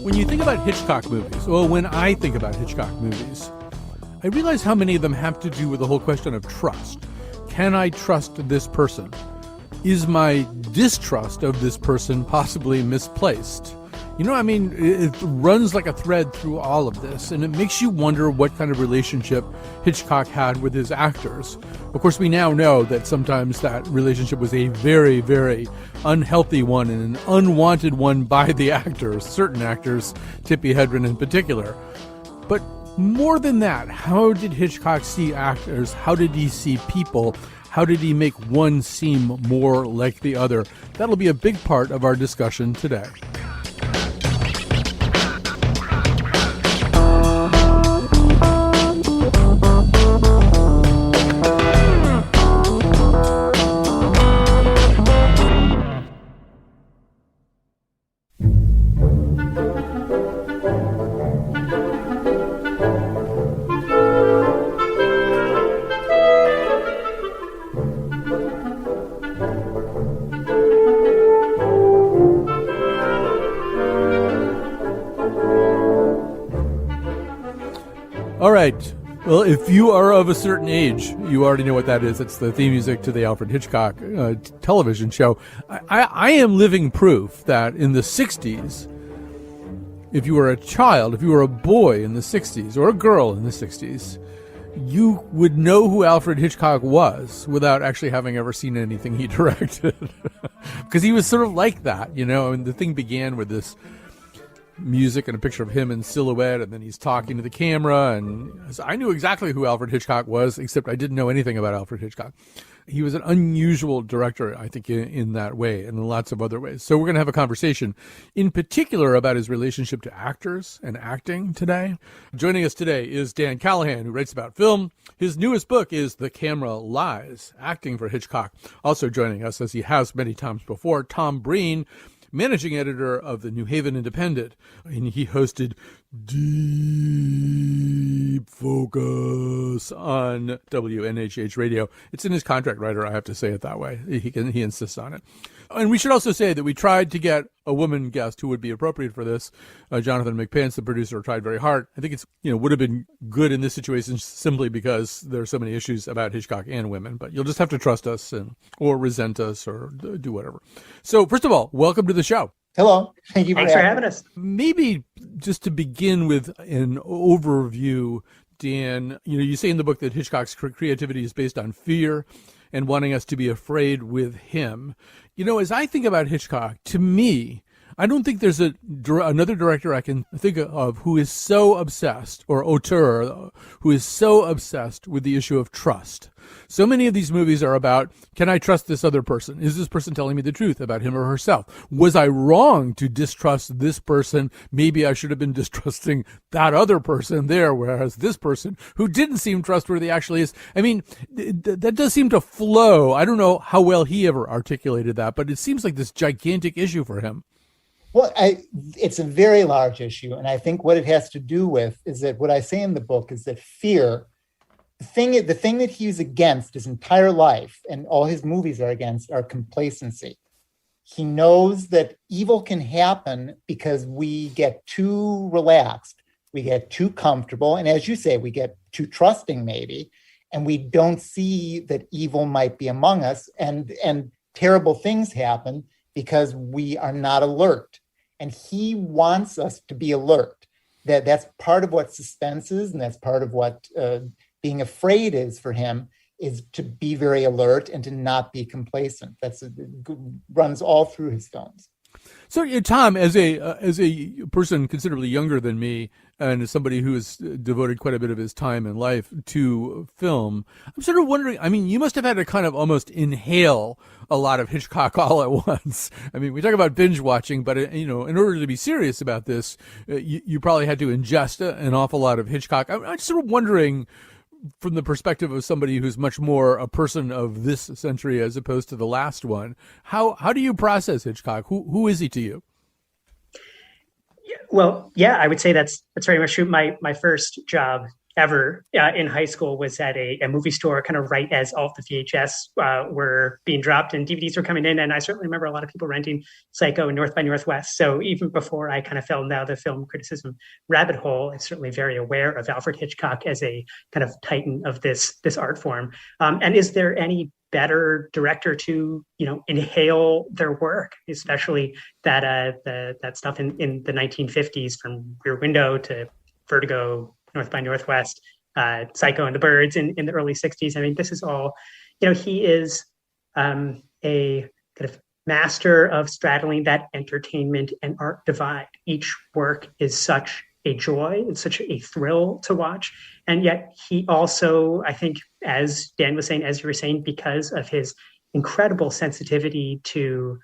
When you think about Hitchcock movies, well, when I think about Hitchcock movies, I realize how many of them have to do with the whole question of trust. Can I trust this person? Is my distrust of this person possibly misplaced? You know, I mean, it runs like a thread through all of this, and it makes you wonder what kind of relationship Hitchcock had with his actors. Of course, we now know that sometimes that relationship was a very, very unhealthy one and an unwanted one by the actors, certain actors, Tippi Hedren in particular. But more than that, how did Hitchcock see actors? How did he see people? How did he make one seem more like the other? That'll be a big part of our discussion today. All right. Well, if you are of a certain age, you already know what that is. It's the theme music to the Alfred Hitchcock television show. I am living proof that in the 60s, if you were a child, if you were a boy in the 60s or a girl in the 60s, you would know who Alfred Hitchcock was without actually having ever seen anything he directed. Because he was sort of like that, you know. And the thing began with this music and a picture of him in silhouette, and then he's talking to the camera, and I knew exactly who Alfred Hitchcock was, except I didn't know anything about Alfred Hitchcock. He was an unusual director, I think, in that way and in lots of other ways. So we're going to have a conversation in particular about his relationship to actors and acting today. Joining us today is Dan Callahan, who writes about film. His newest book is The Camera Lies, Acting for Hitchcock. Also joining us, as he has many times before, Tom Breen, managing editor of the New Haven Independent, and he hosted Deep Focus on WNHH Radio. It's in his contract, writer. I have to say it that way. He insists on it. And we should also say that we tried to get a woman guest who would be appropriate for this. Jonathan McPants, the producer, tried very hard. I think it's, would have been good in this situation simply because there are so many issues about Hitchcock and women. But you'll just have to trust us or resent us or do whatever. So first of all, welcome to the show. Hello. Thank you. Thanks for having us. Maybe just to begin with an overview, Dan, you say in the book that Hitchcock's creativity is based on fear and wanting us to be afraid with him. As I think about Hitchcock, to me, I don't think there's another director I can think of who is so obsessed, or auteur, who is so obsessed with the issue of trust. So many of these movies are about, can I trust this other person? Is this person telling me the truth about him or herself? Was I wrong to distrust this person? Maybe I should have been distrusting that other person there, whereas this person who didn't seem trustworthy actually is. I mean, that does seem to flow. I don't know how well he ever articulated that, but it seems like this gigantic issue for him. Well, it's a very large issue. And I think what it has to do with is that what I say in the book is that fear, the thing that he's against his entire life, and all his movies are against, are complacency. He knows that evil can happen because we get too relaxed, we get too comfortable, and as you say, we get too trusting maybe, and we don't see that evil might be among us, and terrible things happen because we are not alert. And he wants us to be alert. That's part of what suspense is, and that's part of what being afraid is for him, is to be very alert and to not be complacent. Runs all through his films. So, Tom, as a person considerably younger than me, and as somebody who has devoted quite a bit of his time and life to film, I'm sort of wondering, I mean, you must have had to kind of almost inhale a lot of Hitchcock all at once. I mean, we talk about binge watching, but, in order to be serious about this, you probably had to ingest an awful lot of Hitchcock. I'm just sort of wondering, from the perspective of somebody who's much more a person of this century as opposed to the last one, how do you process Hitchcock? Who is he to you? Well, yeah, I would say that's very much true. My first job ever in high school was at a movie store, kind of right as all of the VHS were being dropped and DVDs were coming in. And I certainly remember a lot of people renting Psycho and North by Northwest. So even before I kind of fell down the film criticism rabbit hole, I'm certainly very aware of Alfred Hitchcock as a kind of titan of this art form. And is there any better director to inhale their work, especially that stuff in the 1950s, from Rear Window to Vertigo, North by Northwest, Psycho and the Birds in the early 60s. I mean, this is all, he is a kind of master of straddling that entertainment and art divide. Each work is such a joy, it's such a thrill to watch. And yet he also, I think, as Dan was saying, as you were saying, because of his incredible sensitivity to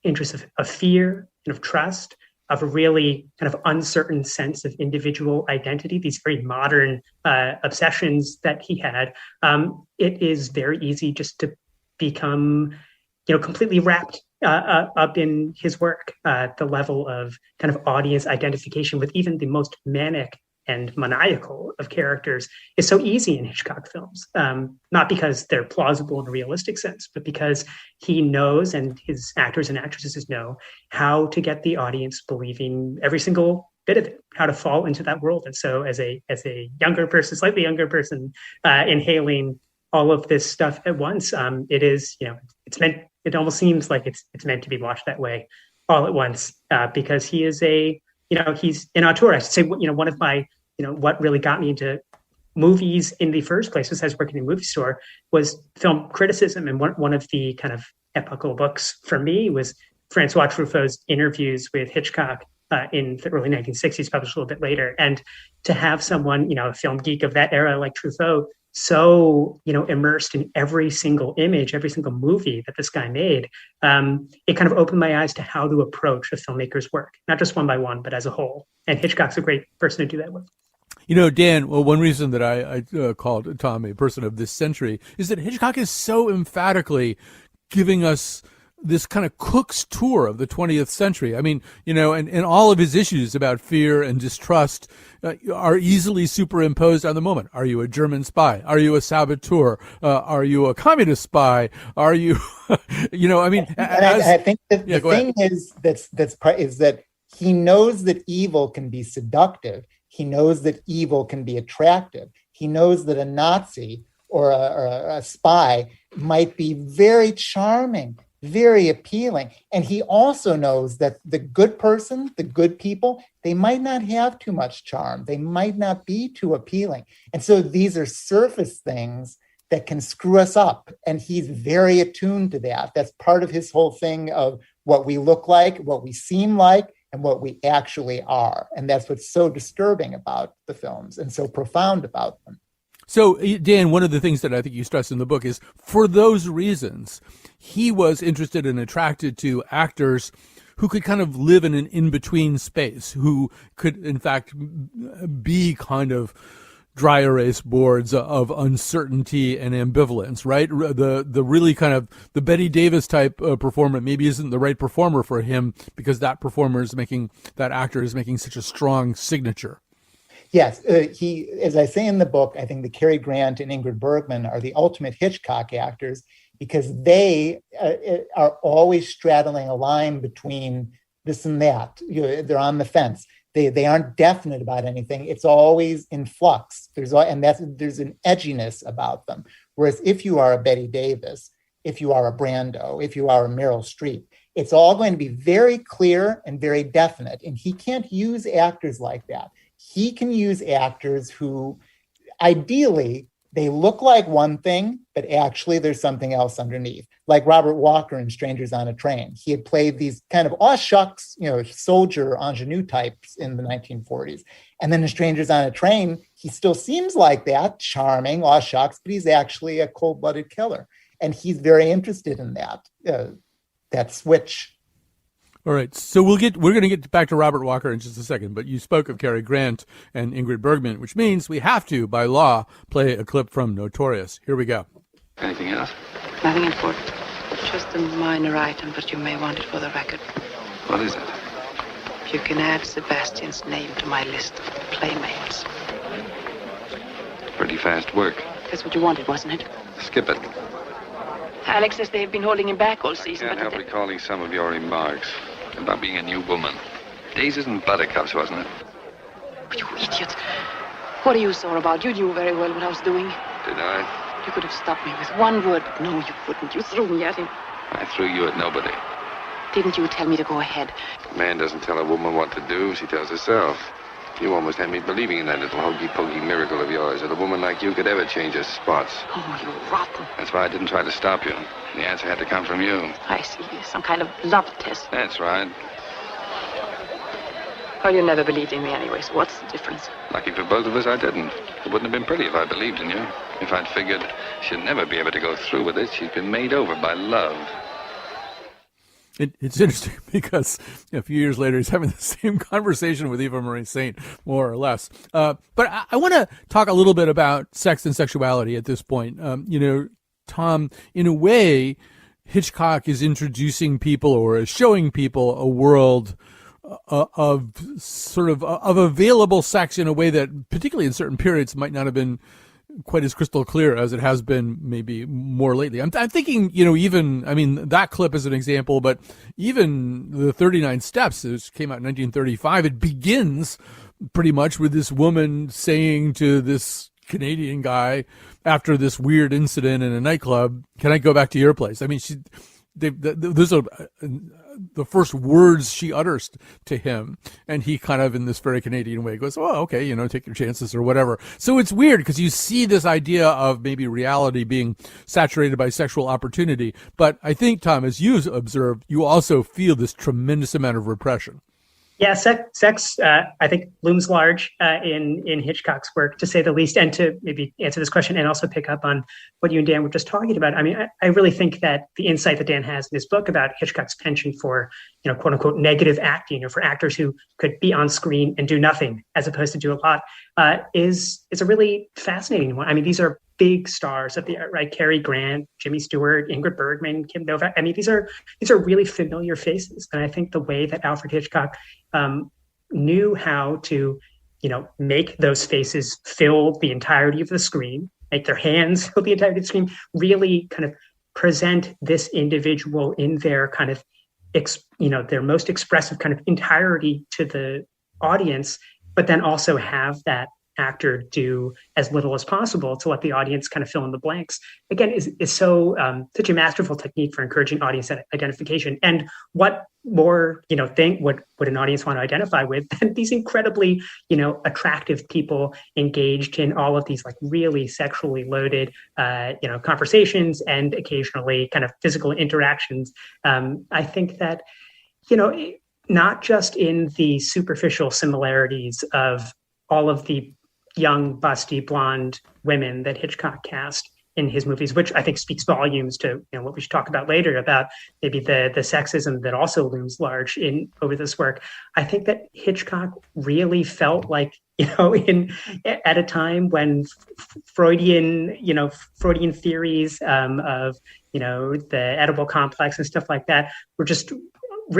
interests of fear and of trust, of a really kind of uncertain sense of individual identity, these very modern obsessions that he had, it is very easy just to become, completely wrapped up in his work. The level of kind of audience identification with even the most manic and maniacal of characters is so easy in Hitchcock films, not because they're plausible in a realistic sense, but because he knows, and his actors and actresses know, how to get the audience believing every single bit of it, how to fall into that world. And so as a younger person, slightly younger person, inhaling all of this stuff at once, it is, it almost seems like it's meant to be watched that way all at once, because he is he's an auteur. I should say, one of my, what really got me into movies in the first place, besides working in a movie store, was film criticism. And one of the kind of epochal books for me was Francois Truffaut's interviews with Hitchcock in the early 1960s, published a little bit later. And to have someone, a film geek of that era like Truffaut, so immersed in every single image, every single movie that this guy made, it kind of opened my eyes to how to approach a filmmaker's work, not just one by one, but as a whole. And Hitchcock's a great person to do that with. Dan, well, one reason that I called Tom a person of this century is that Hitchcock is so emphatically giving us this kind of Cook's tour of the 20th century. I mean, and all of his issues about fear and distrust are easily superimposed on the moment. Are you a German spy? Are you a saboteur? Are you a communist spy? Are you, I think the thing is that he knows that evil can be seductive. He knows that evil can be attractive. He knows that a Nazi or a spy might be very charming, very appealing. And he also knows that the good person, the good people, they might not have too much charm. They might not be too appealing. And so these are surface things that can screw us up. And he's very attuned to that. That's part of his whole thing of what we look like, what we seem like, and what we actually are. And that's what's so disturbing about the films and so profound about them. So, Dan, one of the things that I think you stress in the book is, for those reasons, he was interested and attracted to actors who could kind of live in an in-between space, who could, in fact, be kind of dry erase boards of uncertainty and ambivalence, right? The really kind of the Betty Davis type performer maybe isn't the right performer for him because that actor is making such a strong signature. Yes, he, as I say in the book, I think that Cary Grant and Ingrid Bergman are the ultimate Hitchcock actors because they are always straddling a line between this and that. They're on the fence. They aren't definite about anything. It's always in flux. There's an edginess about them. Whereas if you are a Betty Davis, if you are a Brando, if you are a Meryl Streep, it's all going to be very clear and very definite. And he can't use actors like that. He can use actors who, ideally, they look like one thing, but actually there's something else underneath. Like Robert Walker in Strangers on a Train. He had played these kind of aw shucks, soldier ingenue types in the 1940s. And then in Strangers on a Train, he still seems like that, charming, aw shucks, but he's actually a cold-blooded killer. And he's very interested in that switch. All right, so we're going to get back to Robert Walker in just a second, but you spoke of Cary Grant and Ingrid Bergman, which means we have to, by law, play a clip from Notorious. Here we go. Anything else? Nothing important. Just a minor item, but you may want it for the record. What is it? If you can add Sebastian's name to my list of playmates. fast work. That's what you wanted, wasn't it? Skip it. Alex says they've been holding him back all season. Can't but help recalling some of your remarks about being a new woman. Daisies and buttercups, wasn't it? You idiot. What are you sore about? You knew very well what I was doing. Did I? You could have stopped me with one word, but no, you couldn't. You threw me at him. I threw you at nobody. Didn't you tell me to go ahead? A man doesn't tell a woman what to do, she tells herself. You almost had me believing in that little hokey-pokey miracle of yours, that a woman like you could ever change her spots. Oh, you're rotten. That's why I didn't try to stop you. The answer had to come from you. I see. Some kind of love test. That's right. Well, you never believed in me anyway, so what's the difference? Lucky for both of us, I didn't. It wouldn't have been pretty if I believed in you. If I'd figured she'd never be able to go through with it, she'd been made over by love. It's interesting because a few years later, he's having the same conversation with Eva Marie Saint, more or less. But I want to talk a little bit about sex and sexuality at this point. Tom, in a way, Hitchcock is introducing people or is showing people a world of available sex in a way that, particularly in certain periods, might not have been quite as crystal clear as it has been maybe more lately. I'm thinking, that clip is an example, but even the 39 Steps, which came out in 1935, it begins pretty much with this woman saying to this Canadian guy after this weird incident in a nightclub, "Can I go back to your place?" I mean, those are the first words she utters to him, and he kind of, in this very Canadian way, goes, "Oh, okay, take your chances," or whatever. So it's weird because you see this idea of maybe reality being saturated by sexual opportunity, but I think, Tom, as you observed, you also feel this tremendous amount of repression. Yeah, sex I think looms large in Hitchcock's work, to say the least. And to maybe answer this question and also pick up on what you and Dan were just talking about, I mean, I really think that the insight that Dan has in his book about Hitchcock's penchant for, quote unquote, negative acting, or for actors who could be on screen and do nothing as opposed to do a lot, is a really fascinating one. I mean, these are big stars of the art, right? Cary Grant, Jimmy Stewart, Ingrid Bergman, Kim Novak. I mean, these are really familiar faces. And I think the way that Alfred Hitchcock knew how to, make those faces fill the entirety of the screen, make their hands fill the entirety of the screen, really kind of present this individual in their kind of, their most expressive kind of entirety to the audience, but then also have that actor do as little as possible to let the audience kind of fill in the blanks, again, is so such a masterful technique for encouraging audience identification. And what more, thing would an audience want to identify with than these incredibly, attractive people engaged in all of these like really sexually loaded, conversations and occasionally kind of physical interactions. I think that, not just in the superficial similarities of all of the young, busty, blonde women that Hitchcock cast in his movies, which I think speaks volumes to what we should talk about later about maybe the sexism that also looms large over this work. I think that Hitchcock really felt like at a time when Freudian theories of the edible complex and stuff like that were just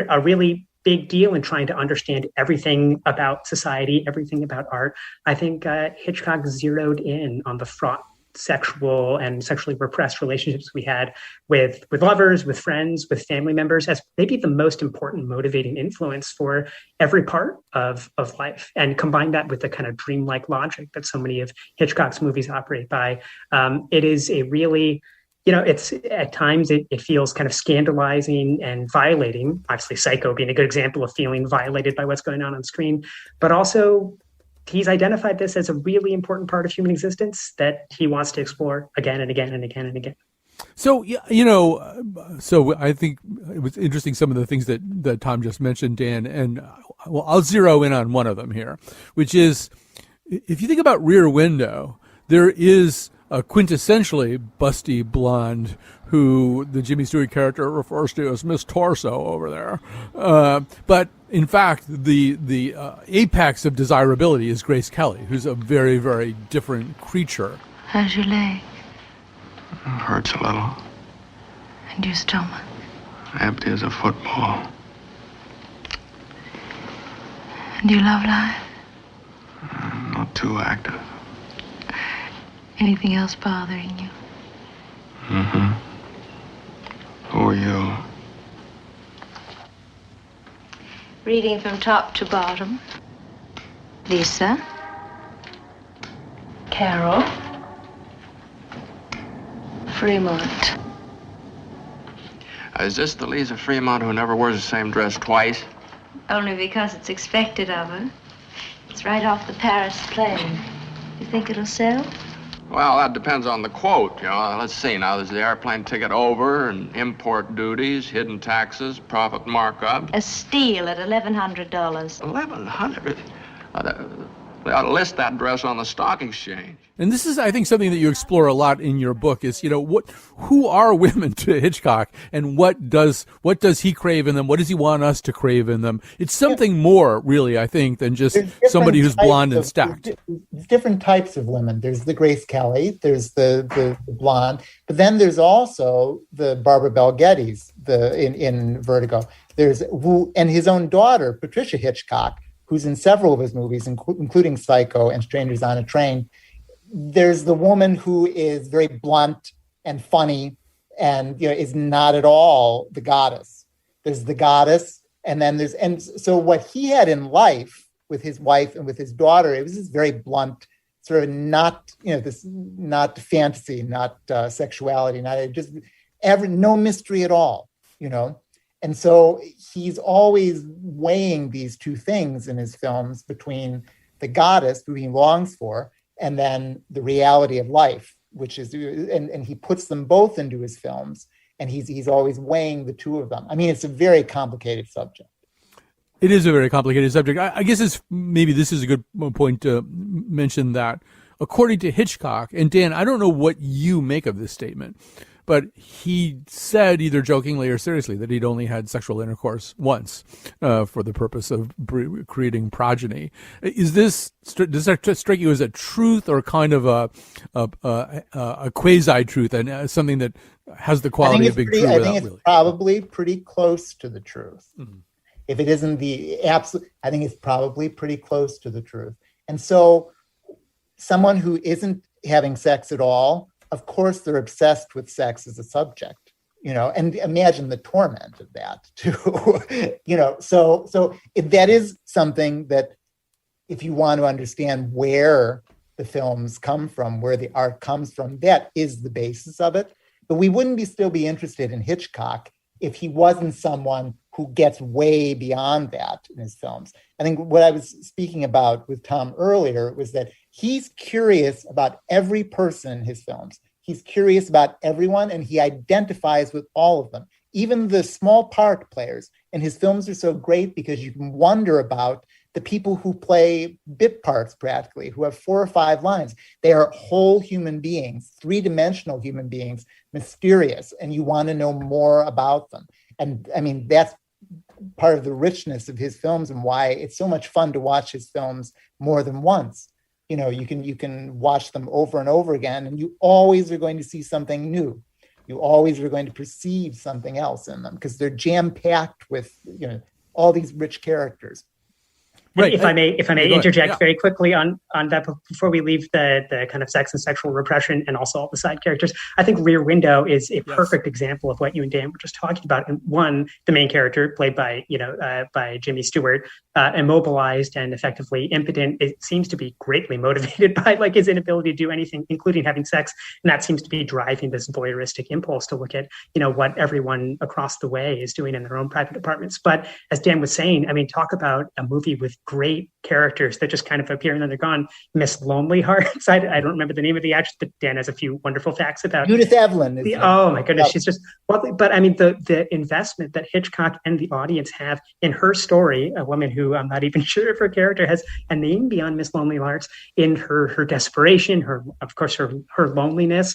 a really big deal in trying to understand everything about society, everything about art. I think Hitchcock zeroed in on the fraught sexual and sexually repressed relationships we had with lovers, with friends, with family members as maybe the most important motivating influence for every part of life, and combine that with the kind of dreamlike logic that so many of Hitchcock's movies operate by. It is a really it's at times it feels kind of scandalizing and violating, obviously Psycho being a good example of feeling violated by what's going on screen, but also he's identified this as a really important part of human existence that he wants to explore again and again and again and again. So, so I think it was interesting, some of the things that Tom just mentioned, Dan, and I'll zero in on one of them here, which is, if you think about Rear Window, there is a quintessentially busty blonde who the Jimmy Stewart character refers to as Miss Torso over there. But in fact, the apex of desirability is Grace Kelly, who's a very, very different creature. How's your leg? Hurts a little. And your stomach? Empty as a football. And your love life? Not too active. Anything else bothering you? Mm-hmm. Who are you? Reading from top to bottom. Lisa. Carol. Fremont. Is this the Lisa Fremont who never wears the same dress twice? Only because it's expected of her. It's right off the Paris plane. You think it'll sell? Well, that depends on the quote, you know. Let's see, now there's the airplane ticket over and import duties, hidden taxes, profit markup. A steal at $1,100. $1,100? They ought to list that dress on the stock exchange. And this is, I think, something that you explore a lot in your book is, who are women to Hitchcock, and what does he crave in them? What does he want us to crave in them? It's something more, really, I think, than just somebody who's blonde and stacked. There's different types of women. There's the Grace Kelly, there's the blonde, but then there's also the Barbara Bel Geddes, in Vertigo. And his own daughter, Patricia Hitchcock, who's in several of his movies, including Psycho and Strangers on a Train. There's the woman who is very blunt and funny and is not at all the goddess. There's the goddess, and so what he had in life with his wife and with his daughter, it was this very blunt, sort of not fantasy, not sexuality, not just no mystery at all, And so he's always weighing these two things in his films between the goddess, who he longs for, and then the reality of life, which is, and he puts them both into his films, and he's always weighing the two of them. I mean, it's a very complicated subject. It is a very complicated subject. I guess maybe this is a good point to mention that according to Hitchcock, and Dan, I don't know what you make of this statement, but he said, either jokingly or seriously, that he'd only had sexual intercourse once for the purpose of creating progeny. Does that strike you as a truth, or kind of a quasi-truth, and something that has the quality of being true? I think it's probably pretty close to the truth. Mm-hmm. If it isn't the absolute, I think it's probably pretty close to the truth. And so someone who isn't having sex at all, of course, they're obsessed with sex as a subject, and imagine the torment of that too, so that is something that, if you want to understand where the films come from, where the art comes from, that is the basis of it. But we wouldn't still be interested in Hitchcock if he wasn't someone who gets way beyond that in his films. I think what I was speaking about with Tom earlier was that he's curious about every person in his films. He's curious about everyone, and he identifies with all of them, even the small part players. And his films are so great because you can wonder about the people who play bit parts practically, who have 4 or 5 lines. They are whole human beings, 3-dimensional human beings, mysterious, and you want to know more about them. And I mean, that's part of the richness of his films and why it's so much fun to watch his films more than once. You can watch them over and over again, and you always are going to see something new. You always are going to perceive something else in them because they're jam-packed with, all these rich characters. Right. If I may interject very quickly on that before we leave the kind of sex and sexual repression and also all the side characters, I think Rear Window is a perfect example of what you and Dan were just talking about. And one, the main character played by Jimmy Stewart, immobilized and effectively impotent, it seems to be greatly motivated by his inability to do anything, including having sex. And that seems to be driving this voyeuristic impulse to look at, what everyone across the way is doing in their own private apartments. But as Dan was saying, I mean, talk about a movie with great characters that just kind of appear and then they're gone. Miss Lonely Hearts. I don't remember the name of the actress, but Dan has a few wonderful facts about Judith Evelyn. Oh my goodness, she's just lovely. But I mean, the investment that Hitchcock and the audience have in her story, a woman who I'm not even sure if her character has a name beyond Miss Lonely Hearts, in her desperation, her loneliness,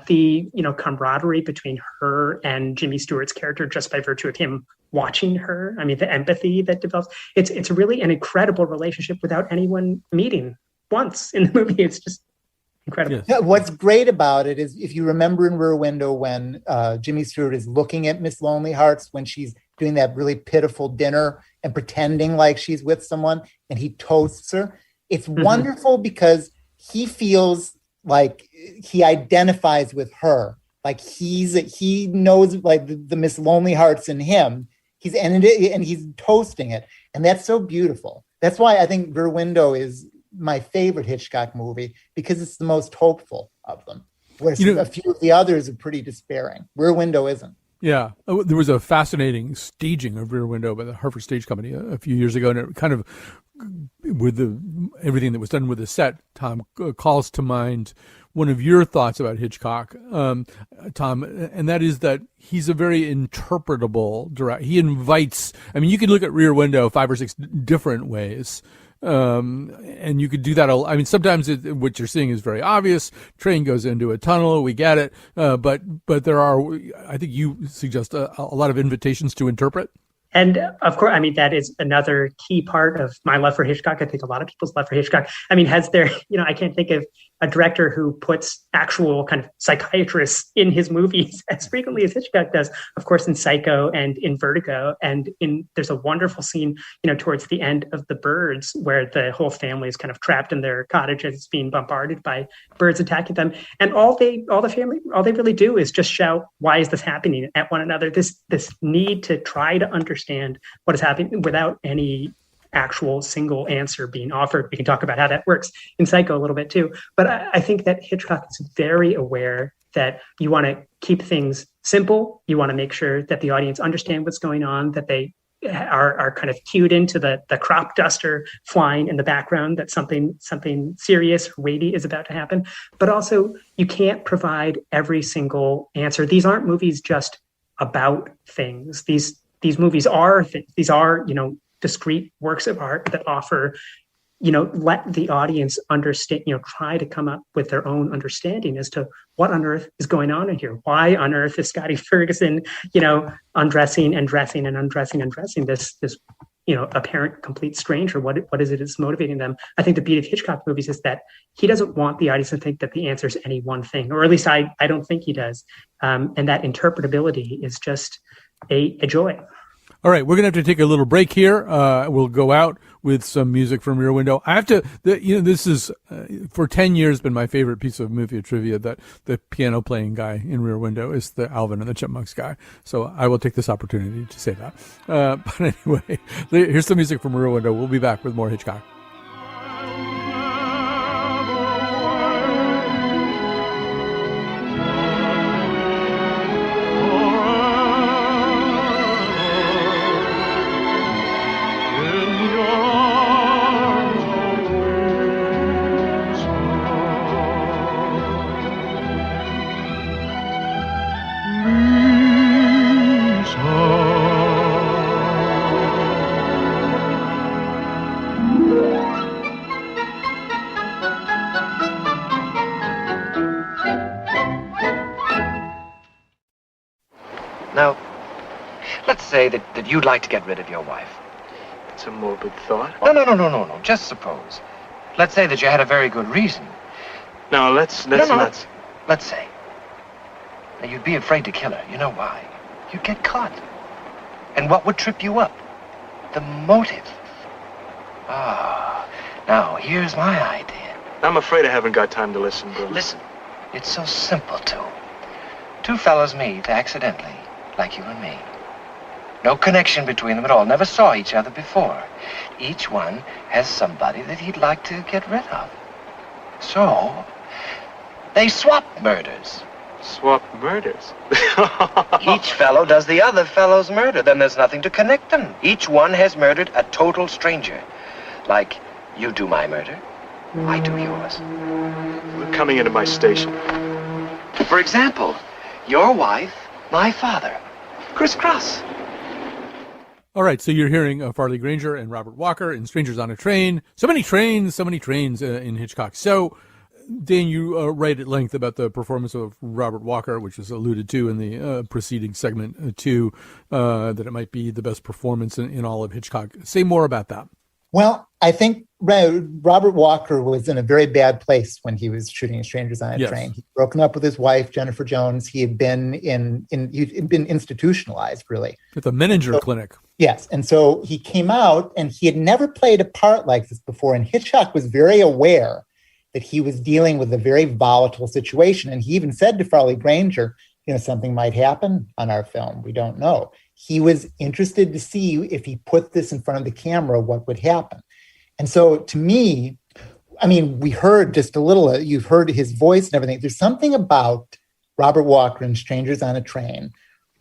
the camaraderie between her and Jimmy Stewart's character just by virtue of him watching her. I mean, the empathy that develops. It's really an incredible relationship without anyone meeting once in the movie. It's just incredible. Yes. Yeah, what's great about it is, if you remember in Rear Window when Jimmy Stewart is looking at Miss Lonely Hearts when she's doing that really pitiful dinner and pretending like she's with someone, and he toasts her. It's wonderful because he feels like he identifies with her. Like he knows like the Miss Lonely Hearts in him. And he's toasting it. And that's so beautiful. That's why I think Rear Window is my favorite Hitchcock movie, because it's the most hopeful of them. Whereas a few of the others are pretty despairing. Rear Window isn't. Yeah. There was a fascinating staging of Rear Window by the Hartford Stage Company a few years ago. And it kind of, with everything that was done with the set, Tom, calls to mind one of your thoughts about Hitchcock, Tom, and that is that he's a very interpretable director. He invites, I mean, you can look at Rear Window 5 or 6 different ways. And you could do that. I mean, sometimes what you're seeing is very obvious. Train goes into a tunnel. We get it. But there are, I think you suggest a lot of invitations to interpret. And of course, I mean, that is another key part of my love for Hitchcock. I think a lot of people's love for Hitchcock. I mean, I can't think of a director who puts actual kind of psychiatrists in his movies as frequently as Hitchcock does, of course, in Psycho and in Vertigo. And there's a wonderful scene, towards the end of The Birds, where the whole family is kind of trapped in their cottage as it's being bombarded by birds attacking them. And all they really do is just shout, "Why is this happening?" at one another. This need to try to understand what is happening without any actual single answer being offered. We can talk about how that works in Psycho a little bit too. But I think that Hitchcock is very aware that you want to keep things simple. You want to make sure that the audience understand what's going on, that they are kind of cued into the crop duster flying in the background, that something serious, weighty is about to happen. But also, you can't provide every single answer. These aren't movies just about things. These movies are things. These are, discrete works of art that offer, let the audience understand, try to come up with their own understanding as to what on earth is going on in here. Why on earth is Scotty Ferguson, undressing and dressing and undressing and dressing this apparent complete stranger? What is it that's motivating them? I think the beauty of Hitchcock movies is that he doesn't want the audience to think that the answer is any one thing, or at least I don't think he does. And that interpretability is just a joy. All right, we're going to have to take a little break here. We'll go out with some music from Rear Window. I have to, this is for 10 years been my favorite piece of movie trivia, that the piano playing guy in Rear Window is the Alvin and the Chipmunks guy. So I will take this opportunity to say that. But anyway, here's some music from Rear Window. We'll be back with more Hitchcock. Now, let's say that you'd like to get rid of your wife. It's a morbid thought. No. Just suppose. Let's say that you had a very good reason. No, let's Let's say. Now, you'd be afraid to kill her. You know why? You'd get caught. And what would trip you up? The motive. Now, here's my idea. I'm afraid I haven't got time to listen, bro. Listen, it's so simple, too. Two fellows meet accidentally, like you and me. No connection between them at all. Never saw each other before. Each one has somebody that he'd like to get rid of. So, they swap murders. Swap murders? Each fellow does the other fellow's murder. Then there's nothing to connect them. Each one has murdered a total stranger. Like, you do my murder, I do yours. We're coming into my station. For example, your wife, my father. Crisscross. All right, so you're hearing Farley Granger and Robert Walker in Strangers on a Train. So many trains in Hitchcock. So, Dan, you write at length about the performance of Robert Walker, which was alluded to in the preceding segment too, that it might be the best performance in all of Hitchcock. Say more about that. Well, I think Robert Walker was in a very bad place when he was shooting Strangers on a Train. He'd broken up with his wife, Jennifer Jones. He had been he'd been institutionalized, really. At the Menninger Clinic. Yes. And so he came out, and he had never played a part like this before. And Hitchcock was very aware that he was dealing with a very volatile situation. And he even said to Farley Granger, something might happen on our film. We don't know. He was interested to see if he put this in front of the camera, what would happen. And so to me, we heard just a little, you've heard his voice and everything. There's something about Robert Walker in Strangers on a Train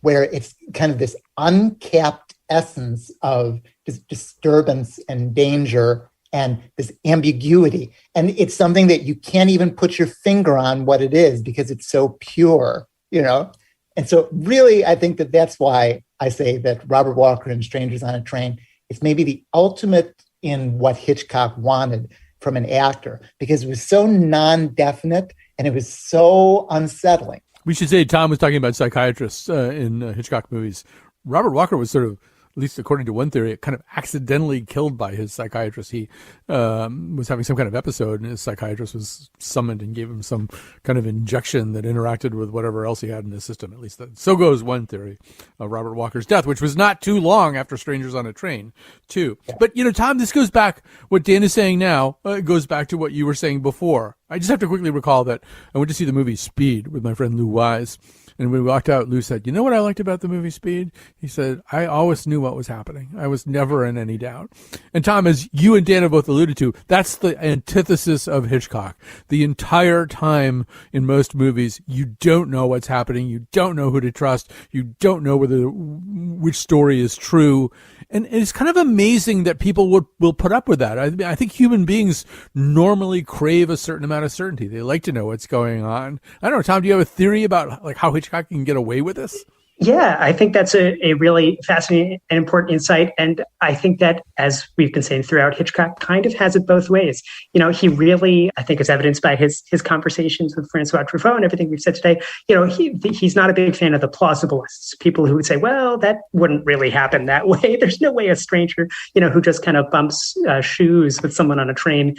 where it's kind of this uncapped essence of just disturbance and danger and this ambiguity. And it's something that you can't even put your finger on what it is because it's so pure, And so really, I think that's why I say that Robert Walker in Strangers on a Train is maybe the ultimate in what Hitchcock wanted from an actor, because it was so non-definite and it was so unsettling. We should say Tom was talking about psychiatrists in Hitchcock movies. Robert Walker was sort of, at least according to one theory, kind of accidentally killed by his psychiatrist. He was having some kind of episode, and his psychiatrist was summoned and gave him some kind of injection that interacted with whatever else he had in his system. At least so goes one theory of Robert Walker's death, which was not too long after Strangers on a Train, too. Yeah. But, Tom, this goes back, what Dan is saying now, goes back to what you were saying before. I just have to quickly recall that I went to see the movie Speed with my friend Lou Wise. And when we walked out, Lou said, "You know what I liked about the movie Speed?" He said, "I always knew what was happening. I was never in any doubt." And Tom, as you and Dan have both alluded to, that's the antithesis of Hitchcock. The entire time in most movies, you don't know what's happening. You don't know who to trust. You don't know which story is true. And it's kind of amazing that people will put up with that. I think human beings normally crave a certain amount of certainty. They like to know what's going on. I don't know, Tom, do you have a theory about how Hitchcock can get away with this? Yeah, I think that's a really fascinating and important insight. And I think that, as we've been saying throughout, Hitchcock kind of has it both ways. He really, I think, is evidenced by his conversations with Francois Truffaut and everything we've said today. He's not a big fan of the plausibilists, people who would say, well, that wouldn't really happen that way. There's no way a stranger, who just kind of bumps shoes with someone on a train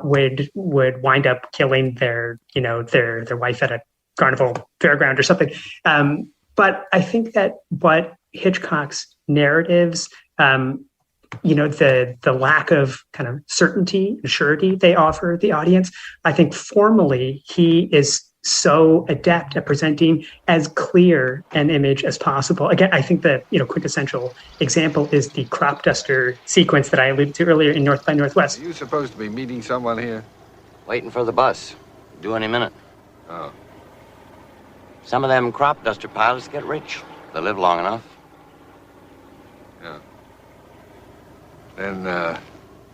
would wind up killing their wife at a carnival fairground or something. But I think that what Hitchcock's narratives, the lack of kind of certainty and surety they offer the audience, I think formally he is so adept at presenting as clear an image as possible. Again, I think the quintessential example is the crop duster sequence that I alluded to earlier in North by Northwest. Are you supposed to be meeting someone here? Waiting for the bus. Due any minute. Oh. Some of them crop duster pilots get rich. They live long enough. Yeah.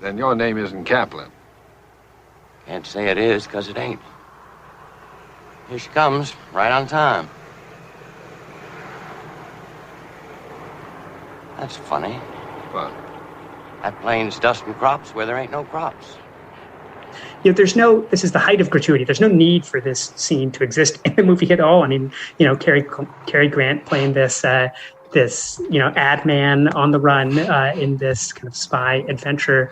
Then your name isn't Kaplan. Can't say it is, 'cause it ain't. Here she comes, right on time. That's funny. What? That plane's dusting crops where there ain't no crops. This is the height of gratuity. There's no need for this scene to exist in the movie at all. I mean, Cary Grant playing this ad man on the run in this kind of spy adventure.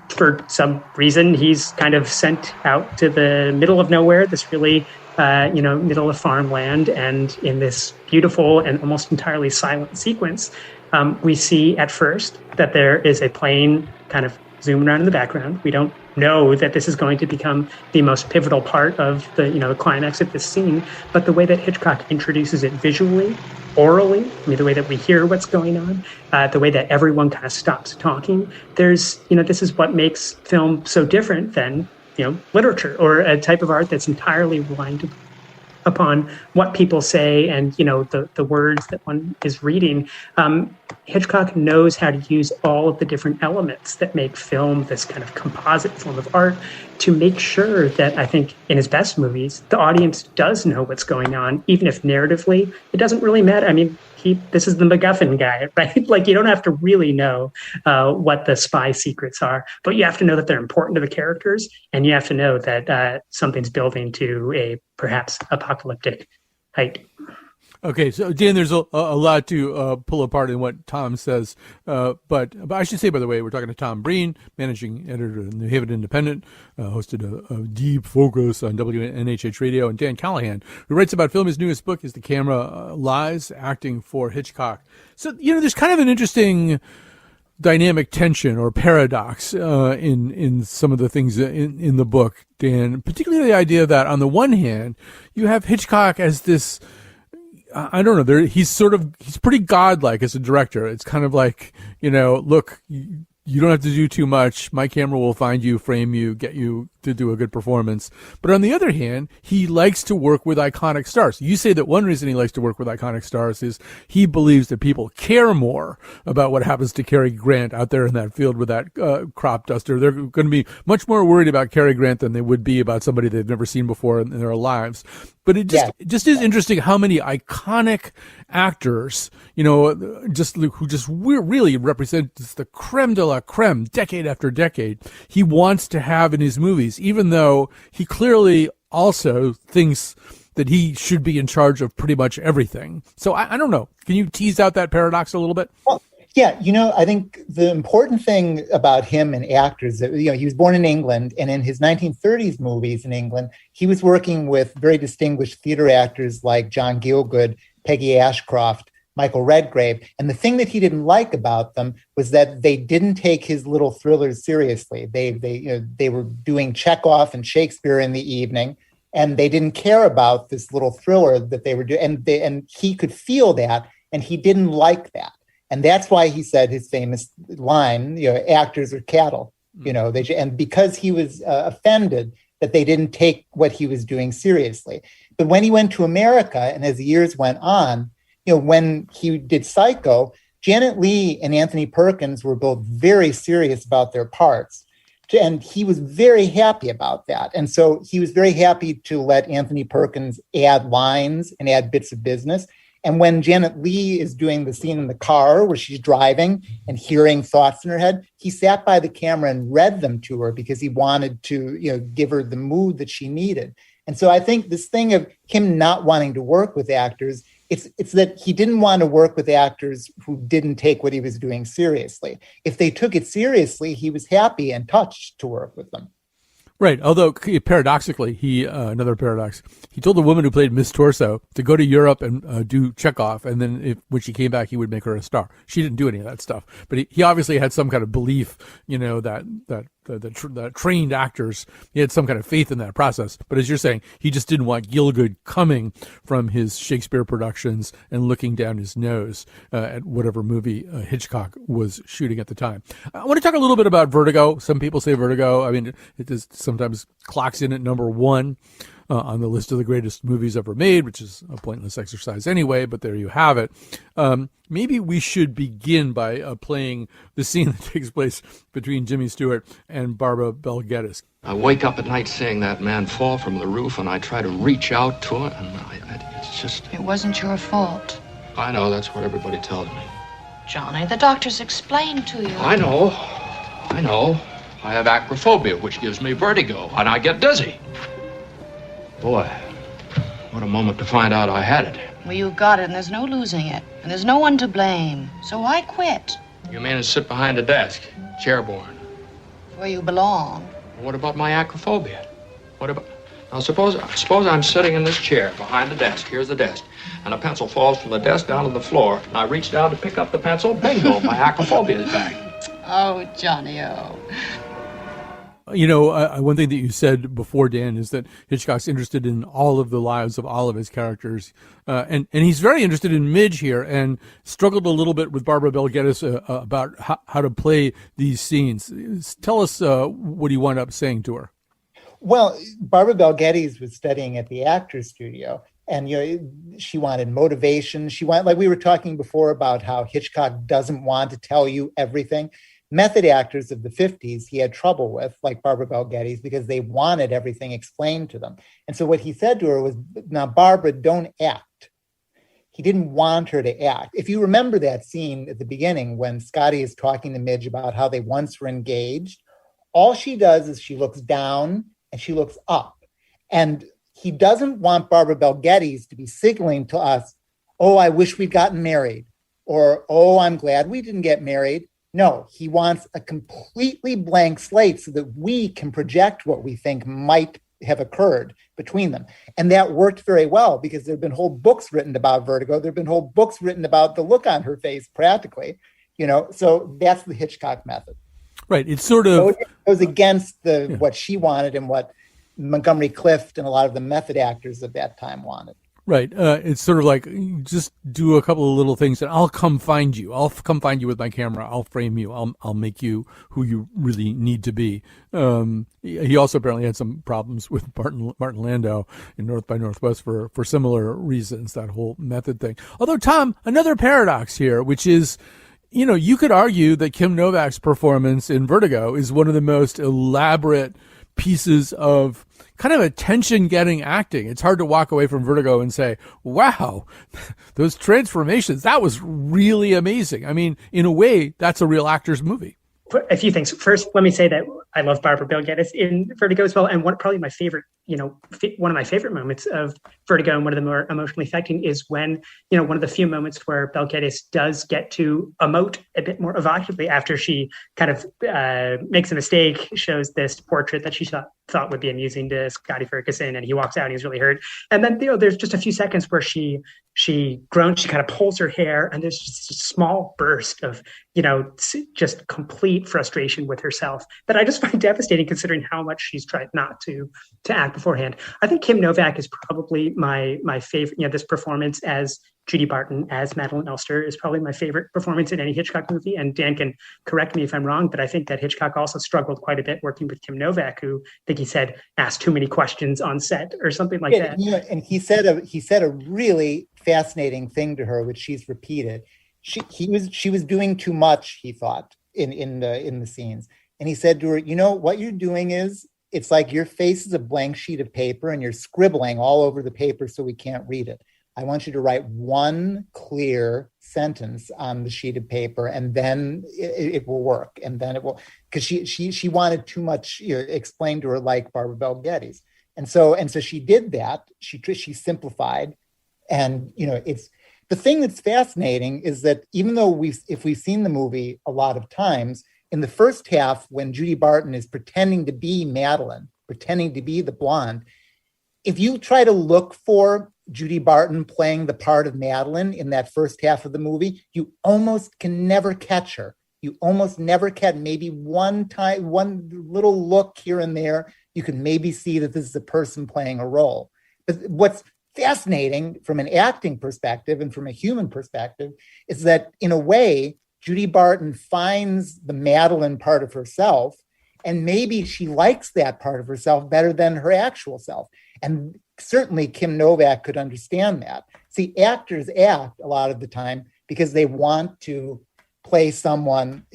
For some reason, he's kind of sent out to the middle of nowhere, this really, middle of farmland. And in this beautiful and almost entirely silent sequence, we see at first that there is a plane kind of zooming around in the background. We don't know that this is going to become the most pivotal part of the climax of this scene, but the way that Hitchcock introduces it visually, orally, the way that we hear what's going on, the way that everyone kind of stops talking, this is what makes film so different than literature or a type of art that's entirely reliant upon what people say and the words that one is reading. Hitchcock knows how to use all of the different elements that make film this kind of composite form of art to make sure that, I think, in his best movies, the audience does know what's going on, even if narratively it doesn't really matter. I mean, this is the MacGuffin guy, right? Like, you don't have to really know what the spy secrets are, but you have to know that they're important to the characters, and you have to know that something's building to a perhaps apocalyptic height. Okay, so Dan, there's a lot to pull apart in what Tom says, but I should say, by the way, we're talking to Tom Breen, managing editor of the New Haven Independent, hosted a deep focus on WNHH Radio, and Dan Callahan, who writes about film. His newest book is The Camera Lies, Acting for Hitchcock. So, there's kind of an interesting dynamic tension or paradox in some of the things in the book, Dan. Particularly the idea that on the one hand, you have Hitchcock as this. I don't know. He's pretty godlike as a director. It's kind of like, look, you don't have to do too much. My camera will find you, frame you, get you to do a good performance. But on the other hand, he likes to work with iconic stars. You say that one reason he likes to work with iconic stars is he believes that people care more about what happens to Cary Grant out there in that field with that crop duster. They're going to be much more worried about Cary Grant than they would be about somebody they've never seen before in their lives. But it just is interesting how many iconic actors, who just really represent the creme de la creme, decade after decade, he wants to have in his movies, even though he clearly also thinks that he should be in charge of pretty much everything. So I don't know. Can you tease out that paradox a little bit? Well, yeah, I think the important thing about him and actors, he was born in England, and in his 1930s movies in England, he was working with very distinguished theater actors like John Gielgud, Peggy Ashcroft, Michael Redgrave. And the thing that he didn't like about them was that they didn't take his little thrillers seriously. They were doing Chekhov and Shakespeare in the evening, and they didn't care about this little thriller that they were doing. And he could feel that, and he didn't like that. And that's why he said his famous line, actors are cattle, and because he was offended that they didn't take what he was doing seriously. But when he went to America, and as the years went on, when he did Psycho, Janet Leigh and Anthony Perkins were both very serious about their parts. And he was very happy about that. And so he was very happy to let Anthony Perkins add lines and add bits of business. And when Janet Leigh is doing the scene in the car where she's driving and hearing thoughts in her head, he sat by the camera and read them to her because he wanted to, give her the mood that she needed. And so I think this thing of him not wanting to work with actors, it's that he didn't want to work with actors who didn't take what he was doing seriously. If they took it seriously, he was happy and touched to work with them. Right. Although paradoxically, another paradox, he told the woman who played Miss Torso to go to Europe and do Chekhov. And then when she came back, he would make her a star. She didn't do any of that stuff. But he obviously had some kind of belief, that the trained actors, he had some kind of faith in that process. But as you're saying, he just didn't want Gielgud coming from his Shakespeare productions and looking down his nose at whatever movie Hitchcock was shooting at the time. I want to talk a little bit about Vertigo. Some people say Vertigo. I mean, it is sometimes clocks in at number one on the list of the greatest movies ever made, which is a pointless exercise anyway, but there you have it. Maybe we should begin by playing the scene that takes place between Jimmy Stewart and Barbara Bel Geddes. I wake up at night seeing that man fall from the roof, and I try to reach out to him, and it's just... It wasn't your fault. I know, that's what everybody tells me. Johnny, the doctors explained to you. I know. I have acrophobia, which gives me vertigo, and I get dizzy. Boy, what a moment to find out I had it. Well, you got it, and there's no losing it. And there's no one to blame. So I quit. You mean to sit behind a desk, chairborne? Where you belong. What about my acrophobia? What about... Now, suppose I'm sitting in this chair behind the desk. Here's the desk. And a pencil falls from the desk down to the floor. And I reach down to pick up the pencil. Bingo, my acrophobia is back. Oh, Johnny, oh. One thing that you said before, Dan, is that Hitchcock's interested in all of the lives of all of his characters. And he's very interested in Midge here and struggled a little bit with Barbara Bel Geddes about how to play these scenes. Tell us what he wound up saying to her. Well, Barbara Bel Geddes was studying at the Actors Studio, and she wanted motivation. She wanted, like we were talking before about how Hitchcock doesn't want to tell you everything. Method actors of the 50s he had trouble with, like Barbara Bel Geddes, because they wanted everything explained to them. And so what he said to her was, now, Barbara, don't act. He didn't want her to act. If you remember that scene at the beginning when Scotty is talking to Midge about how they once were engaged, all she does is she looks down and she looks up. And he doesn't want Barbara Bel Geddes to be signaling to us, oh, I wish we'd gotten married, or, oh, I'm glad we didn't get married. No, he wants a completely blank slate so that we can project what we think might have occurred between them. And that worked very well because there have been whole books written about Vertigo. There have been whole books written about the look on her face practically. So that's the Hitchcock method. Right. It's sort of so it goes against what she wanted and what Montgomery Clift and a lot of the method actors of that time wanted. Right. It's sort of like, just do a couple of little things and I'll come find you. I'll come find you with my camera. I'll frame you. I'll make you who you really need to be. He also apparently had some problems with Martin Landau in North by Northwest for similar reasons, that whole method thing. Although, Tom, another paradox here, which is, you could argue that Kim Novak's performance in Vertigo is one of the most elaborate pieces of kind of attention-getting acting. It's hard to walk away from Vertigo and say, wow, those transformations, that was really amazing. I mean, in a way, that's a real actor's movie. A few things. First, let me say that I love Barbara Bel Geddes in Vertigo as well. And probably my favorite, one of my favorite moments of Vertigo and one of the more emotionally affecting is when, one of the few moments where Bel Geddes does get to emote a bit more evocatively after she kind of makes a mistake, shows this portrait that she thought would be amusing to Scotty Ferguson, and he walks out and he's really hurt. And then, there's just a few seconds where she groans, she kind of pulls her hair, and there's just a small burst of, just complete frustration with herself that I just find devastating, considering how much she's tried not to act beforehand. I think Kim Novak is probably my favorite. This performance as Judy Barton, as Madeline Elster, is probably my favorite performance in any Hitchcock movie. And Dan can correct me if I'm wrong, but I think that Hitchcock also struggled quite a bit working with Kim Novak, who I think he said asked too many questions on set or something like that. And he said a really fascinating thing to her, which she's repeated. She was doing too much, he thought, in the scenes. And he said to her, what you're doing is, it's like your face is a blank sheet of paper and you're scribbling all over the paper so we can't read it. I want you to write one clear sentence on the sheet of paper, and then it will work. And then it will, because she wanted too much explained to her, like Barbara Bel Geddes. And so she did that. She simplified, and it's the thing that's fascinating is that even though if we've seen the movie a lot of times, in the first half, when Judy Barton is pretending to be Madeline, pretending to be the blonde, if you try to look for Judy Barton playing the part of Madeline in that first half of the movie, you almost can never catch her. You almost never catch, maybe one time, one little look here and there, you can maybe see that this is a person playing a role. But what's fascinating from an acting perspective and from a human perspective is that, in a way, Judy Barton finds the Madeline part of herself, and maybe she likes that part of herself better than her actual self. And certainly Kim Novak could understand that. See, actors act a lot of the time because they want to play someone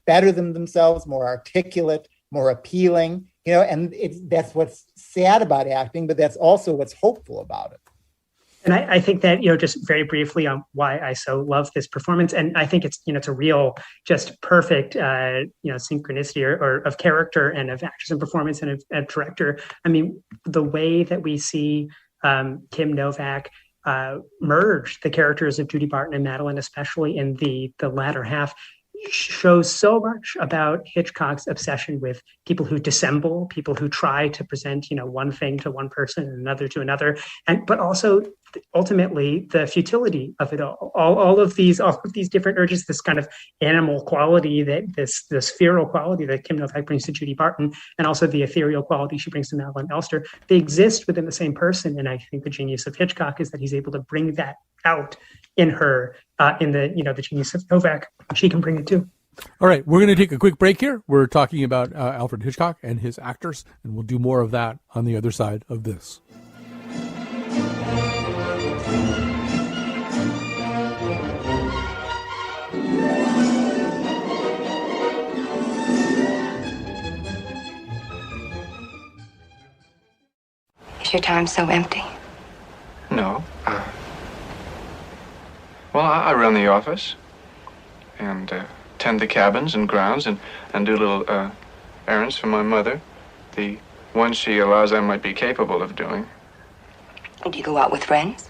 better than themselves, more articulate, more appealing, and that's what's sad about acting, but that's also what's hopeful about it. And I think that, just very briefly on why I so love this performance. And I think it's, it's a real, just perfect, synchronicity or of character and of actress and performance and of director. I mean, the way that we see Kim Novak merge the characters of Judy Barton and Madeline, especially in the latter half, shows so much about Hitchcock's obsession with people who dissemble, people who try to present, one thing to one person and another to another, but also ultimately the futility of it all of these different urges, this kind of animal quality, that this feral quality that Kim Novak brings to Judy Barton, and also the ethereal quality she brings to Madeline Elster, they exist within the same person. And I think the genius of Hitchcock is that he's able to bring that out in her, in the genius of Novak. She can bring it too. All right, we're going to take a quick break here. We're talking about Alfred Hitchcock and his actors, and we'll do more of that on the other side of this. Is your time so empty? No. Well, I run the office and tend the cabins and grounds and do little errands for my mother. The ones she allows I might be capable of doing. Do you go out with friends?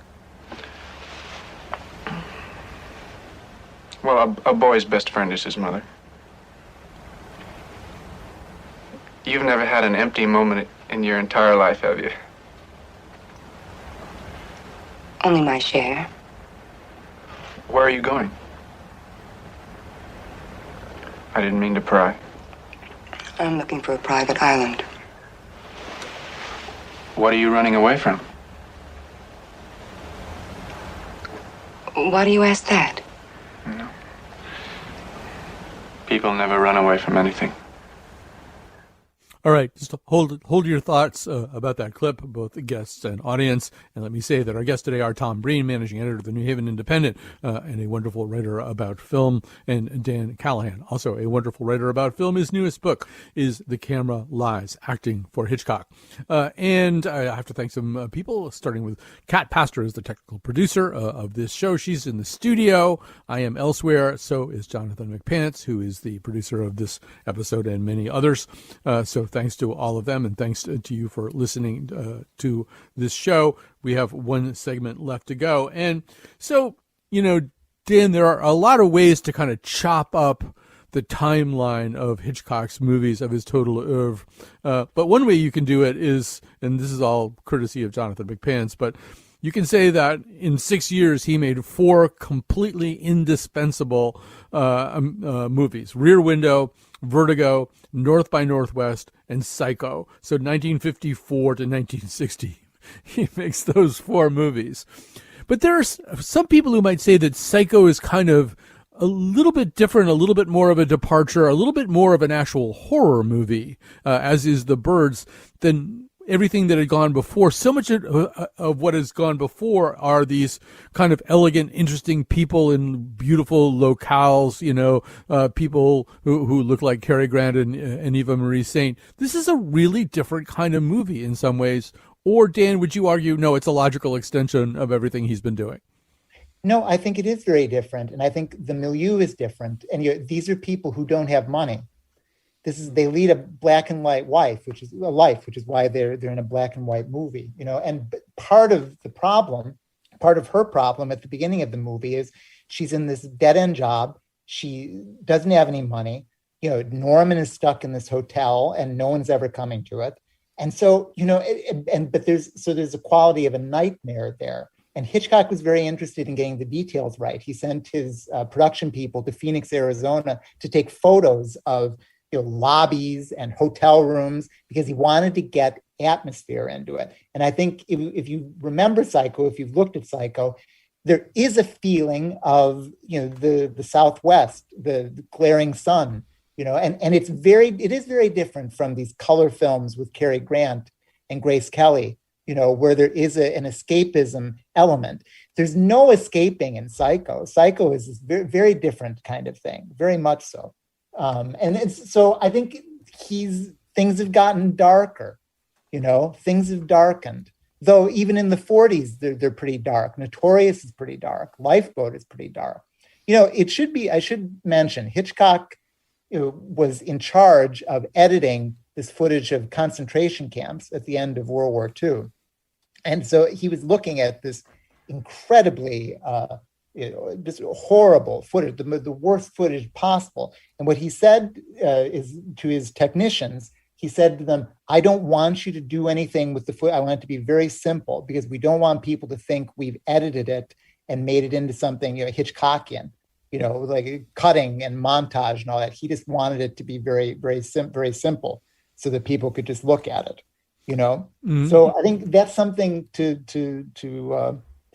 Well, a boy's best friend is his mother. You've never had an empty moment in your entire life, have you? Only my share. Where are you going? I didn't mean to pry. I'm looking for a private island. What are you running away from? Why do you ask that? No. People never run away from anything. All right, just hold your thoughts about that clip, both the guests and audience. And let me say that our guests today are Tom Breen, managing editor of the New Haven Independent, and a wonderful writer about film, and Dan Callahan, also a wonderful writer about film. His newest book is The Camera Lies, Acting for Hitchcock. And I have to thank some people, starting with Kat Pastor, is the technical producer of this show. She's in the studio. I am elsewhere. So is Jonathan McPants, who is the producer of this episode and many others. So thanks to all of them, and thanks to you for listening to this show. We have one segment left to go. And so, Dan, there are a lot of ways to kind of chop up the timeline of Hitchcock's movies, of his total oeuvre. But one way you can do it is, and this is all courtesy of Jonathan McPants, but you can say that in 6 years, he made 4 completely indispensable movies: Rear Window, Vertigo, North by Northwest, and Psycho. So 1954 to 1960, he makes those 4 movies. But there's some people who might say that Psycho is kind of a little bit different, a little bit more of a departure, a little bit more of an actual horror movie, as is The Birds, than everything that had gone before. So much of what has gone before are these kind of elegant, interesting people in beautiful locales, people who look like Cary Grant and Eva Marie Saint. This is a really different kind of movie in some ways. Or, Dan, would you argue, no, it's a logical extension of everything he's been doing? No, I think it is very different. And I think the milieu is different. And these are people who don't have money. They lead a black and white life, which is why they're in a black and white movie, and part of her problem at the beginning of the movie is she's in this dead end job. She doesn't have any money. Norman is stuck in this hotel and no one's ever coming to it. And so, but there's a quality of a nightmare there. And Hitchcock was very interested in getting the details right. He sent his production people to Phoenix, Arizona to take photos of lobbies and hotel rooms because he wanted to get atmosphere into it. And I think if you remember Psycho, if you've looked at Psycho, there is a feeling of, the Southwest, the glaring sun, and it is very different from these color films with Cary Grant and Grace Kelly, where there is an escapism element. There's no escaping in Psycho. Psycho is this very, very different kind of thing, very much so. So I think things have gotten darker, things have darkened. Though even in the 40s, they're pretty dark. Notorious is pretty dark. Lifeboat is pretty dark. I should mention, Hitchcock was in charge of editing this footage of concentration camps at the end of World War II. And so he was looking at this incredibly just horrible footage, the worst footage possible. And what he said is to his technicians, he said to them, I don't want you to do anything with the footage. I want it to be very simple because we don't want people to think we've edited it and made it into something Hitchcockian, like cutting and montage and all that. He just wanted it to be very, very, very simple so that people could just look at it, Mm-hmm. So I think that's something to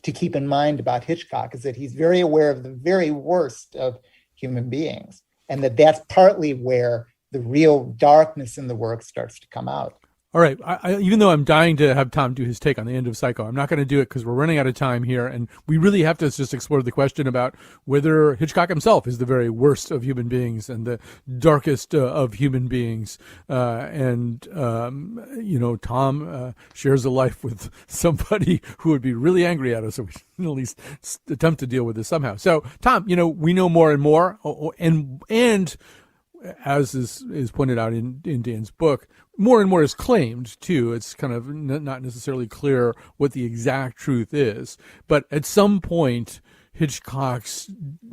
keep in mind about Hitchcock, is that he's very aware of the very worst of human beings, and that's partly where the real darkness in the work starts to come out. All right. Even though I'm dying to have Tom do his take on the end of Psycho, I'm not going to do it because we're running out of time here. And we really have to just explore the question about whether Hitchcock himself is the very worst of human beings and the darkest of human beings. Tom shares a life with somebody who would be really angry at us. So we can at least attempt to deal with this somehow. So, Tom, we know more and more. And as is pointed out in Dan's book, more and more is claimed, too. It's kind of not necessarily clear what the exact truth is. But at some point, Hitchcock's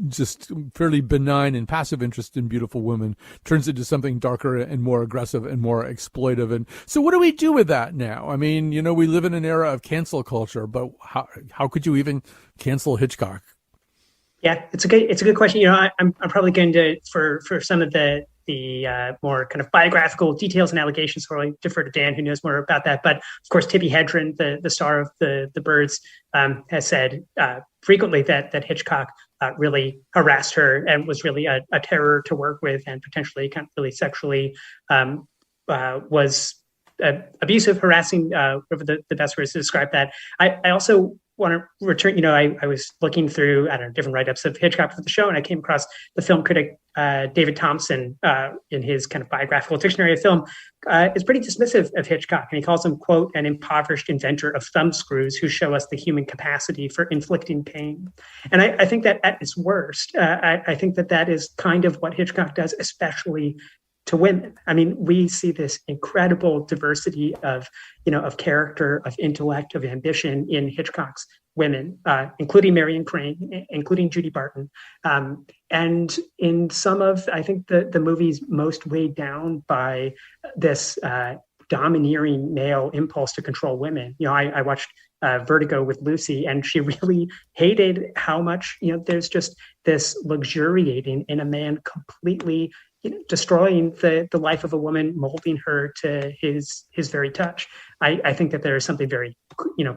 just fairly benign and passive interest in beautiful women turns into something darker and more aggressive and more exploitive. And so what do we do with that now? I mean, we live in an era of cancel culture, but how could you even cancel Hitchcock? Yeah, it's a good question. You know, I'm probably going to for some of the more kind of biographical details and allegations, so I'll defer to Dan, who knows more about that. But of course, Tippi Hedren, the star of the Birds, has said frequently that Hitchcock really harassed her and was really a terror to work with, and potentially kind of really sexually was abusive, harassing, whatever the best words to describe that. I also want to return, I was looking through, different write-ups of Hitchcock for the show, and I came across the film critic David Thompson in his kind of biographical dictionary of film is pretty dismissive of Hitchcock, and he calls him, quote, an impoverished inventor of thumbscrews who show us the human capacity for inflicting pain. And I think that at its worst, I think that is kind of what Hitchcock does, especially to women. I mean, we see this incredible diversity of character, of intellect, of ambition in Hitchcock's women, including Marion Crane, including Judy Barton. And in some of, I think, the movie's most weighed down by this domineering male impulse to control women. I watched Vertigo with Lucy, and she really hated how much, there's just this luxuriating in a man completely destroying the life of a woman, molding her to his very touch. I think that there is something very,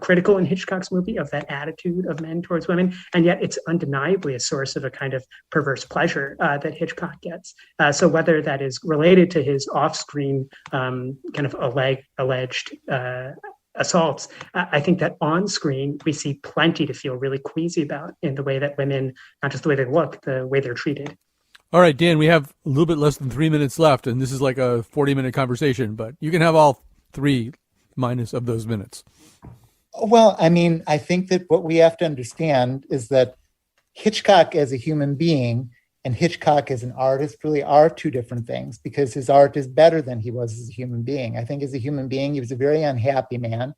critical in Hitchcock's movie of that attitude of men towards women, and yet it's undeniably a source of a kind of perverse pleasure that Hitchcock gets. So whether that is related to his off-screen kind of alleged assaults, I think that on screen we see plenty to feel really queasy about in the way that women, not just the way they look, the way they're treated. All right, Dan, we have a little bit less than 3 minutes left, and this is like a 40-minute conversation, but you can have all 3 minus of those minutes. Well, I mean, I think that what we have to understand is that Hitchcock as a human being and Hitchcock as an artist really are two different things, because his art is better than he was as a human being. I think as a human being, he was a very unhappy man,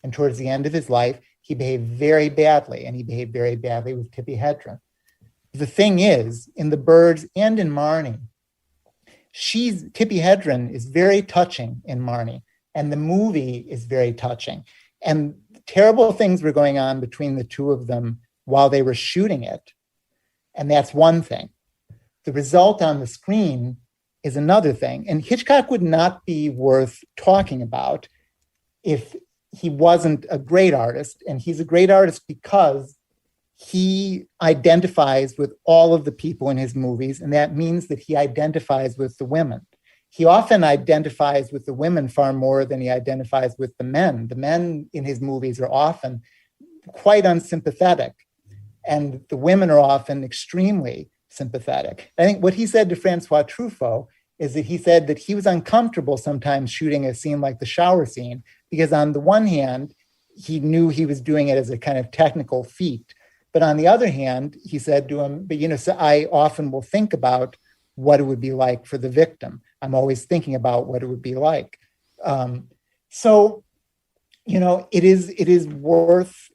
and towards the end of his life, he behaved very badly, and he behaved very badly with Tippi Hedren. The thing is, in The Birds and in Marnie, Tippi Hedren is very touching in Marnie, and the movie is very touching. And terrible things were going on between the two of them while they were shooting it. And that's one thing. The result on the screen is another thing. And Hitchcock would not be worth talking about if he wasn't a great artist. And he's a great artist because he identifies with all of the people in his movies, and that means that he identifies with the women. He often identifies with the women far more than he identifies with the men. The men in his movies are often quite unsympathetic, and the women are often extremely sympathetic. I think what he said to Francois Truffaut is that he said that he was uncomfortable sometimes shooting a scene like the shower scene, because on the one hand, he knew he was doing it as a kind of technical feat. But on the other hand, he said to him, so I often will think about what it would be like for the victim. I'm always thinking about what it would be like. It is worth,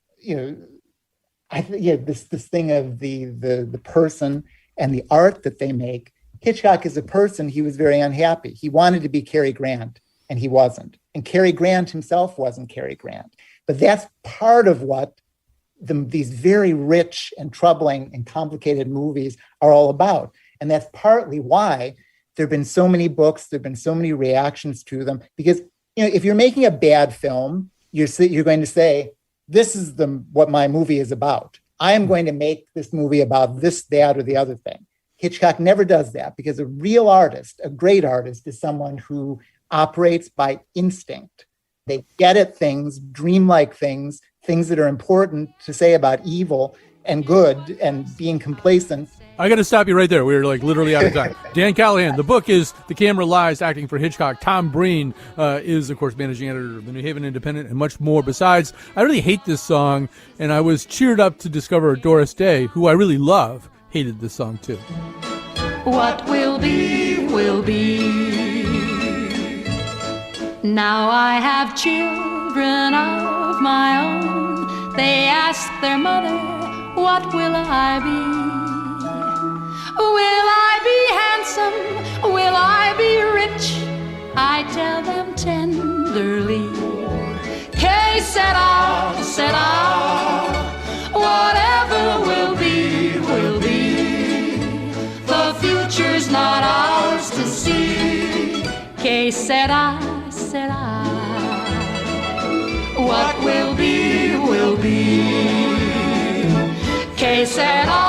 this thing of the person and the art that they make. Hitchcock as a person, he was very unhappy. He wanted to be Cary Grant, and he wasn't. And Cary Grant himself wasn't Cary Grant. But that's part of what these very rich and troubling and complicated movies are all about. And that's partly why there have been so many books, there have been so many reactions to them, because if you're making a bad film, you're going to say, this is what my movie is about. I am going to make this movie about this, that, or the other thing. Hitchcock never does that, because a real artist, a great artist, is someone who operates by instinct. They get at things, dreamlike things that are important to say about evil and good and being complacent. I got to stop you right there. We're like literally out of time. Dan Callahan, the book is The Camera Lies, Acting for Hitchcock. Tom Breen is, of course, managing editor of the New Haven Independent, and much more besides. I really hate this song, and I was cheered up to discover Doris Day, who I really love, hated this song too. What will be, will be. Now I have children of my own. They ask their mother, what will I be? Will I be handsome? Will I be rich? I tell them tenderly, que sera, sera. Whatever will be, will be. Que sera, sera. What will be, will be. Que sera.